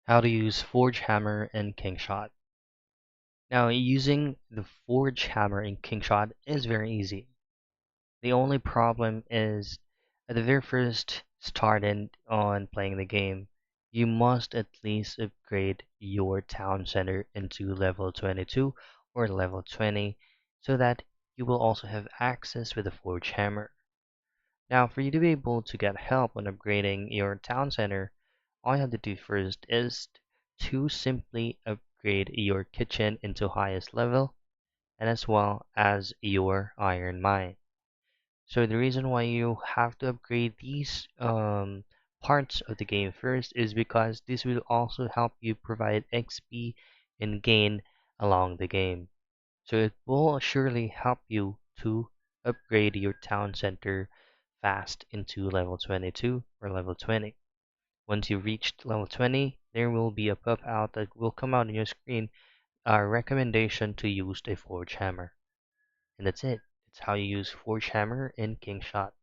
How to use Forge Hammer in Kingshot. Now, using the Forge Hammer in Kingshot is very easy. The only problem is at the very first start on playing the game, you must at least upgrade your town center into level 22 or level 20 so that you will also have access with the Forge Hammer. Now, for you to be able to get help on upgrading your town center, all you have to do first is to simply upgrade your kitchen into highest level and as well as your iron mine. So the reason why you have to upgrade these parts of the game first is because this will also help you provide XP and gain along the game. So it will surely help you to upgrade your town center fast into level 22 or level 20. Once you reach level 20, there will be a pop out that will come out on your screen, a recommendation to use a Forge Hammer. And that's it. It's how you use Forge Hammer in Kingshot.